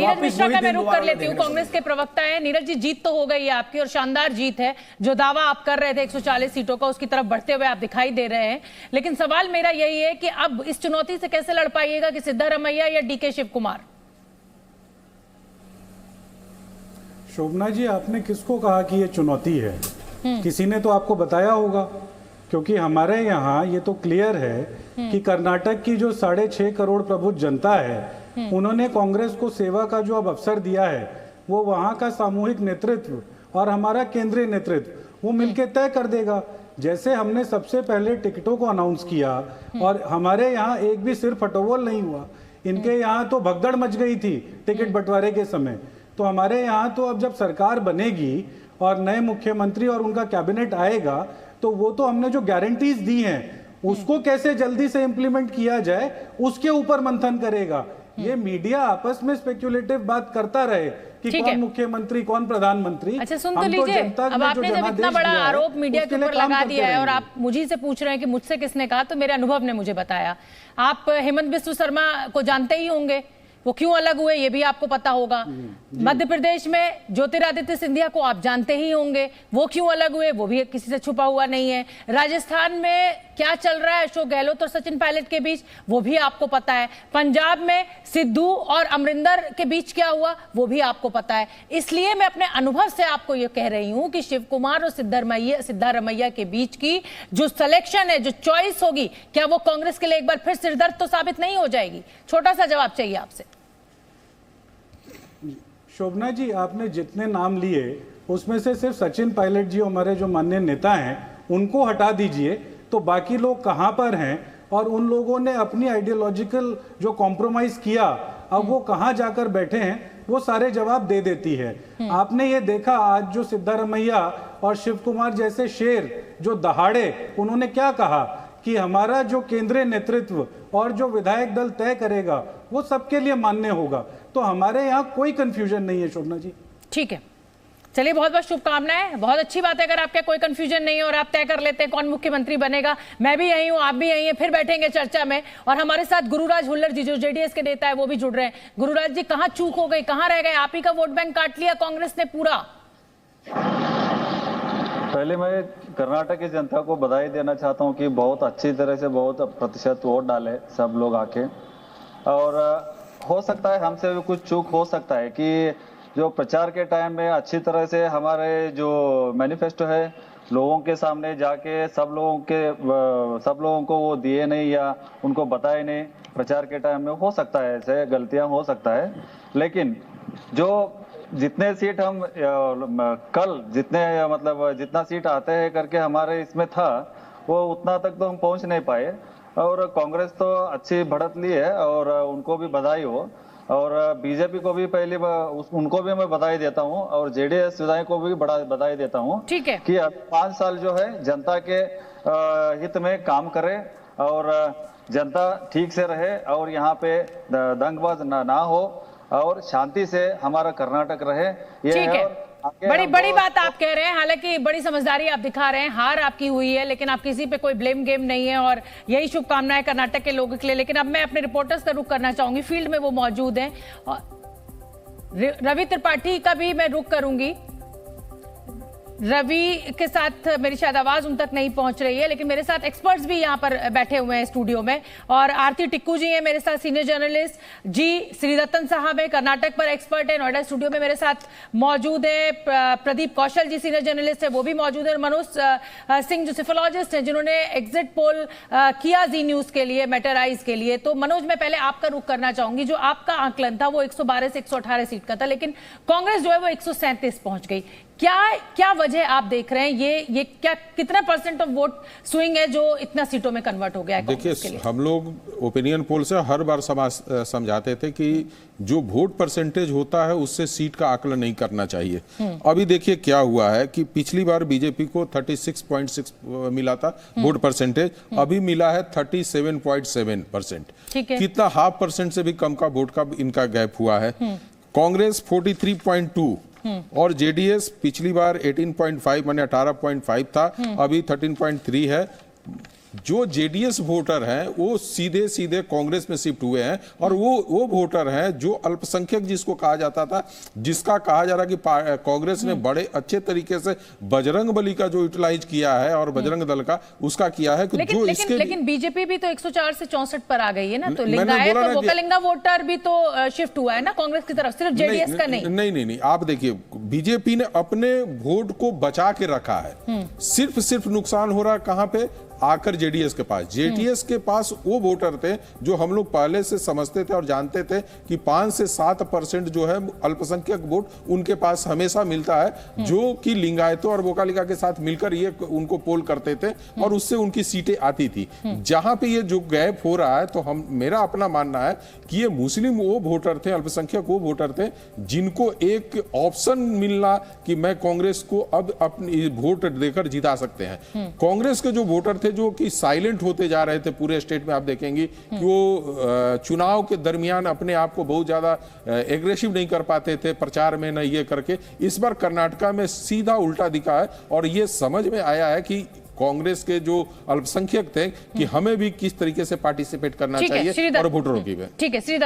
नीरज मिश्रा का मैं रुख कर लेती हूँ, कांग्रेस के प्रवक्ता है। नीरज जी, जीत तो हो गई है आपकी और शानदार जीत है। जो दावा आप कर रहे थे 140 सीटों का, उसकी तरफ बढ़ते हुए आप दिखाई दे रहे हैं। लेकिन सवाल मेरा यही है कि अब इस चुनौती से कैसे लड़ पाइएगा कि सिद्धारमैया या डीके शिव कुमार? शोभना जी, आपने किसको कहा कि ये चुनौती है? किसी ने तो आपको बताया होगा, क्योंकि हमारे यहाँ ये तो क्लियर है कि कर्नाटक की जो 6.5 करोड़ प्रबुद्ध जनता है, उन्होंने कांग्रेस को सेवा का जो अब अवसर दिया है, वो वहाँ का सामूहिक नेतृत्व और हमारा केंद्रीय नेतृत्व वो मिलकर तय कर देगा। जैसे हमने सबसे पहले टिकटों को अनाउंस किया और हमारे यहाँ एक भी सिर फटोवल नहीं हुआ, इनके यहाँ तो भगदड़ मच गई थी टिकट बंटवारे के समय। तो हमारे यहाँ तो अब जब सरकार बनेगी और नए मुख्यमंत्री और उनका कैबिनेट आएगा, तो वो तो हमने जो गारंटीज दी हैं उसको कैसे जल्दी से इंप्लीमेंट किया जाए उसके ऊपर मंथन करेगा। ये मीडिया आपस में स्पेक्युलेटिव बात करता रहे कि कौन मुख्यमंत्री कौन प्रधानमंत्री। अच्छा, सुन तो लीजिए, अब आपने जब इतना बड़ा आरोप मीडिया के ऊपर लगा दिया है और आप मुझी से पूछ रहे हैं कि मुझसे किसने कहा, तो मेरे अनुभव ने मुझे बताया। आप हेमंत बिस्व शर्मा को जानते ही होंगे, वो क्यों अलग हुए ये भी आपको पता होगा। मध्य प्रदेश में ज्योतिरादित्य सिंधिया को आप जानते ही होंगे, वो क्यों अलग हुए वो भी किसी से छुपा हुआ नहीं है। राजस्थान में क्या चल रहा है अशोक गहलोत और सचिन पायलट के बीच, वो भी आपको पता है। पंजाब में सिद्धू और अमरिंदर के बीच क्या हुआ वो भी आपको पता है। इसलिए मैं अपने अनुभव से आपको ये कह रही हूं कि शिव कुमार और सिद्धारमैया के बीच की जो सिलेक्शन है, जो चॉइस होगी, क्या वो कांग्रेस के लिए एक बार फिर सिरदर्द तो साबित नहीं हो जाएगी? छोटा सा जवाब चाहिए आपसे। शोभना जी, आपने जितने नाम लिए उसमें से सिर्फ सचिन पायलट जी हमारे जो माननीय नेता हैं उनको हटा दीजिए, तो बाकी लोग कहां पर हैं और उन लोगों ने अपनी आइडियोलॉजिकल जो कॉम्प्रोमाइज किया अब वो कहां जाकर बैठे हैं, वो सारे जवाब दे देती है। आपने ये देखा आज जो सिद्धारमैया और शिव कुमार जैसे शेर जो दहाड़े, उन्होंने क्या कहा कि हमारा जो केंद्रीय नेतृत्व और जो विधायक दल तय करेगा वो सबके लिए मान्य होगा। तो हमारे यहाँ कोई कंफ्यूजन नहीं है शोभना जी। ठीक है, चलिए, बहुत बहुत शुभकामनाएं। बहुत अच्छी बात है अगर आपका कोई कंफ्यूजन नहीं है और आप तय कर लेते हैं कौन मुख्यमंत्री बनेगा। मैं भी यही हूं, आप भी यही हैं, फिर बैठेंगे चर्चा में। और हमारे साथ गुरुराज हुल्लर जी जो जेडीएस के नेता है वो भी जुड़ रहे हैं। गुरुराज जी, कहां चूक हो गई, कहां रह गए? आप ही का वोट बैंक काट लिया कांग्रेस ने पूरा। पहले मैं कर्नाटक की जनता को बधाई देना चाहता हूं कि बहुत अच्छी तरह से बहुत प्रतिशत वोट डाले सब लोग आके। और हो सकता है हमसे भी कुछ चूक हो सकता है कि जो प्रचार के टाइम में अच्छी तरह से हमारे जो मैनिफेस्टो है लोगों के सामने जाके सब लोगों को वो दिए नहीं या उनको बताए नहीं प्रचार के टाइम में। हो सकता है ऐसे गलतियां हो सकता है, लेकिन जो जितने सीट हम कल जितना सीट आते हैं करके हमारे इसमें था वो उतना तक तो हम पहुंच नहीं पाए। और कांग्रेस तो अच्छी बढ़त ली है और उनको भी बधाई हो। और बीजेपी को भी पहले उनको भी मैं बधाई देता हूं और जेडीएस विधायक को भी बड़ा बधाई देता हूं। ठीक है कि अब 5 साल जो है जनता के हित में काम करे और जनता ठीक से रहे और यहाँ पे दंगबाज ना हो और शांति से हमारा कर्नाटक रहे। ये है। बड़ी बात आप कह रहे हैं, हालांकि बड़ी समझदारी आप दिखा रहे हैं। हार आपकी हुई है लेकिन आप किसी पे कोई ब्लेम गेम नहीं है और यही शुभकामनाएं कर्नाटक के लोगों के लिए। लेकिन अब मैं अपने रिपोर्टर्स का रुख करना चाहूंगी, फील्ड में वो मौजूद हैं। रवि त्रिपाठी का भी मैं रुख करूंगी। रवि के साथ मेरी शायद आवाज उन तक नहीं पहुंच रही है, लेकिन मेरे साथ एक्सपर्ट्स भी यहां पर बैठे हुए हैं स्टूडियो में। और आरती टिक्कू जी हैं मेरे साथ, सीनियर जर्नलिस्ट जी। श्रीरतन साहब है, कर्नाटक पर एक्सपर्ट है, नोएडा स्टूडियो में मेरे साथ मौजूद है। प्रदीप कौशल जी सीनियर जर्नलिस्ट है, वो भी मौजूद है। मनोज सिंह जो सिफोलॉजिस्ट है जिन्होंने एग्जिट पोल किया जी न्यूज के लिए, मैटराइज के लिए। तो मनोज, मैं पहले आपका रुख करना चाहूंगी। जो आपका आंकलन था वो 112 से 118 सीट का था, लेकिन कांग्रेस जो है वो 137 पहुंच गई। क्या वजह आप देख रहे हैं? ये क्या कितना % ऑफ वोट स्विंग है जो इतना सीटों में कन्वर्ट हो गया है? देखिए, हम लोग ओपिनियन पोल से हर बार समझाते थे कि जो वोट परसेंटेज होता है उससे सीट का आकलन नहीं करना चाहिए। अभी देखिए क्या हुआ है कि पिछली बार बीजेपी को 36.6 मिला था वोट परसेंटेज, अभी मिला है 37.7%। कितना 0.5% से भी कम का वोट का इनका गैप हुआ है। कांग्रेस 43.2 और जेडीएस पिछली बार 18.5 माने 18.5 था, अभी 13.3 है। जो जेडीएस वोटर हैं वो सीधे सीधे कांग्रेस में शिफ्ट हुए हैं, और वो वोटर हैं जो अल्पसंख्यक जिसको कहा जाता था, जिसका कहा जा रहा कि कांग्रेस ने बड़े अच्छे तरीके से बजरंग बली का जो यूटिलाइज किया है और बजरंग दल का उसका किया है कि जो इसके लेकिन बीजेपी भी तो 104 से 64 पर आ गई है ना, तो लिंगायत और वोकलिंगा वोटर भी तो शिफ्ट हुआ है ना कांग्रेस की तरफ, सिर्फ जेडीएस का नहीं। नहीं, आप देखिए बीजेपी ने अपने वोट को बचा के रखा है, सिर्फ नुकसान हो रहा है कहां पे, आकर जेडीएस के पास। जेडीएस के पास वो वोटर थे जो हम लोग पहले से समझते थे और जानते थे कि 5 से 7% जो है अल्पसंख्यक वोट उनके पास हमेशा मिलता है, जो कि लिंगायतों और वोकालिका के साथ मिलकर ये उनको पोल करते थे और उससे उनकी सीटें आती थी। जहां पे ये जो गैप हो रहा है, तो मेरा अपना मानना है कि ये मुस्लिम वो वोटर थे, अल्पसंख्यक वो वोटर थे जिनको एक ऑप्शन मिलना कि मैं कांग्रेस को अब अपनी वोट देकर जिता सकते हैं। कांग्रेस के जो वोटर थे जो कि साइलेंट होते जा रहे थे पूरे स्टेट में, आप देखेंगे कि वो चुनाव के दरमियान अपने आप को बहुत ज्यादा एग्रेसिव नहीं कर पाते थे प्रचार में, न ये करके। इस बार कर्नाटका में सीधा उल्टा दिखा है और ये समझ में आया है कि कांग्रेस के जो अल्पसंख्यक थे कि हमें भी किस तरीके से पार्टिसिपेट करना चाहिए और वोटरों की भी। ठीक है श्री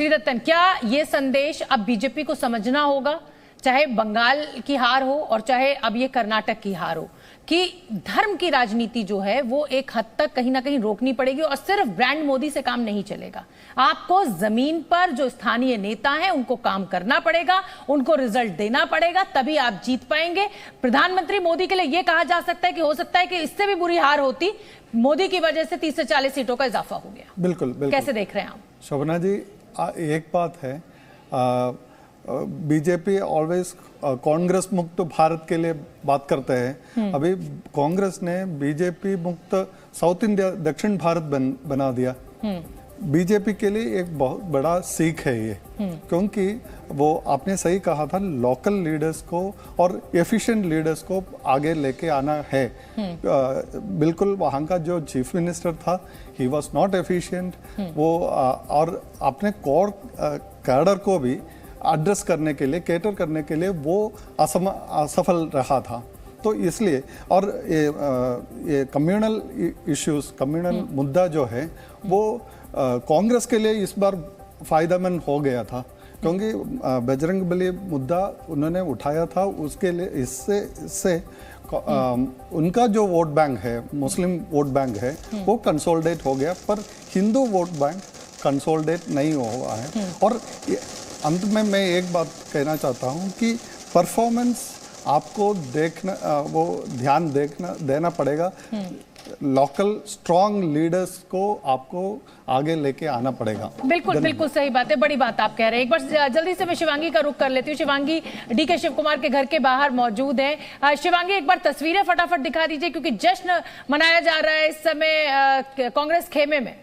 दत्तन, क्या ये संदेश अब बीजेपी को समझना होगा, चाहे बंगाल की हार हो और चाहे अब ये कर्नाटक की हार हो, कि धर्म की राजनीति जो है वो एक हद तक कहीं ना कहीं रोकनी पड़ेगी और सिर्फ ब्रांड मोदी से काम नहीं चलेगा। आपको जमीन पर जो स्थानीय नेता हैं उनको काम करना पड़ेगा, उनको रिजल्ट देना पड़ेगा, तभी आप जीत पाएंगे। प्रधानमंत्री मोदी के लिए यह कहा जा सकता है कि हो सकता है कि इससे भी बुरी हार होती, मोदी की वजह से 30 से 40 सीटों का इजाफा हो गया। बिल्कुल। कैसे देख रहे हैं आप? शोभना जी, एक बात है, बीजेपी ऑलवेज कांग्रेस मुक्त भारत के लिए बात करते हैं। अभी कांग्रेस ने बीजेपी मुक्त साउथ इंडिया, दक्षिण भारत बना दिया। बीजेपी के लिए एक बहुत बड़ा सीख है ये, क्योंकि वो आपने सही कहा था, लोकल लीडर्स को और एफिशिएंट लीडर्स को आगे लेके आना है। बिल्कुल वहाँ का जो चीफ मिनिस्टर था, ही वॉज नॉट एफिशिएंट। वो और अपने कोर कैडर को भी एड्रेस करने के लिए, कैटर करने के लिए वो असफल रहा था। तो इसलिए, और ये कम्युनल इश्यूज, कम्युनल मुद्दा जो है वो कांग्रेस के लिए इस बार फायदेमंद हो गया था, क्योंकि बजरंग बली मुद्दा उन्होंने उठाया था। उसके लिए इससे उनका जो वोट बैंक है, मुस्लिम वोट बैंक है, वो कंसोलिडेट हो गया, पर हिंदू वोट बैंक कंसोलिडेट नहीं हुआ है। और अंत में मैं एक बात कहना चाहता हूं कि परफॉर्मेंस आपको देखना, वो ध्यान देना पड़ेगा। लोकल स्ट्रॉन्ग लीडर्स को आपको आगे लेके आना पड़ेगा। बिल्कुल सही बात है, बड़ी बात आप कह रहे हैं। एक बार जल्दी से मैं शिवांगी का रुख कर लेती हूँ। शिवांगी डीके शिव कुमार के घर के बाहर मौजूद है। शिवांगी, एक बार तस्वीरें फटाफट दिखा दीजिए, क्योंकि जश्न मनाया जा रहा है इस समय कांग्रेस खेमे में।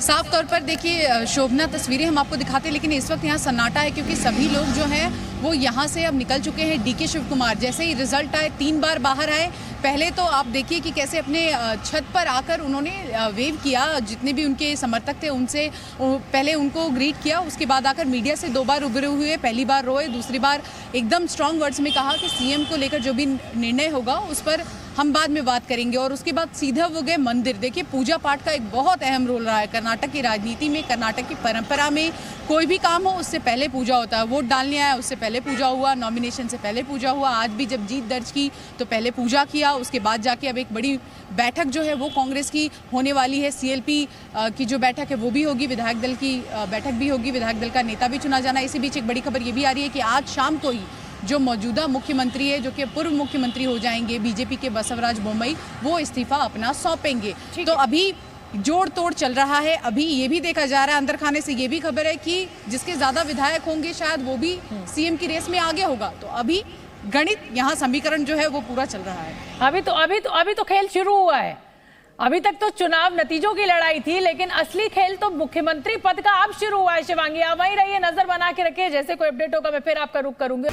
साफ तौर पर देखिए शोभना, तस्वीरें हम आपको दिखाते हैं, लेकिन इस वक्त यहाँ सन्नाटा है, क्योंकि सभी लोग जो हैं वो यहाँ से अब निकल चुके हैं। डीके शिव कुमार जैसे ही रिजल्ट आए, 3 बार बाहर आए। पहले तो आप देखिए कि कैसे अपने छत पर आकर उन्होंने वेव किया, जितने भी उनके समर्थक थे उनसे पहले उनको ग्रीट किया। उसके बाद आकर मीडिया से 2 बार उभरे हुए, पहली बार रोए, दूसरी बार एकदम स्ट्रॉन्ग वर्ड्स में कहा कि सीएम को लेकर जो भी निर्णय होगा उस पर हम बाद में बात करेंगे। और उसके बाद सीधा वो गए मंदिर। देखिए पूजा पाठ का एक बहुत अहम रोल रहा है कर्नाटक की राजनीति में, कर्नाटक की परंपरा में। कोई भी काम हो उससे पहले पूजा होता है। वोट डालने आया उससे पहले पूजा हुआ, नॉमिनेशन से पहले पूजा हुआ। आज भी जब जीत दर्ज की तो पहले पूजा किया, उसके बाद जाके अब एक बड़ी बैठक जो है वो कांग्रेस की होने वाली है। सीएलपी की जो बैठक है वो भी होगी, विधायक दल की बैठक भी होगी, विधायक दल का नेता भी चुना जाना। इसी बीच एक बड़ी खबर ये भी आ रही है कि आज शाम को ही जो मौजूदा मुख्यमंत्री है, जो कि पूर्व मुख्यमंत्री हो जाएंगे बीजेपी के बसवराज बोम्मई, वो इस्तीफा अपना सौंपेंगे। तो अभी जोड़ तोड़ चल रहा है। अभी ये भी देखा जा रहा है, अंदर खाने से ये भी खबर है कि जिसके ज्यादा विधायक होंगे शायद वो भी सीएम की रेस में आगे होगा। तो अभी गणित, यहाँ समीकरण जो है वो पूरा चल रहा है। अभी तो खेल शुरू हुआ है। अभी तक तो चुनाव नतीजों की लड़ाई थी, लेकिन असली खेल तो मुख्यमंत्री पद का अब शुरू हुआ है। शिवांगी, आप वहीं रहिए, नजर बना के रखिए, जैसे कोई अपडेट होगा मैं फिर आपका रुख करूंगी।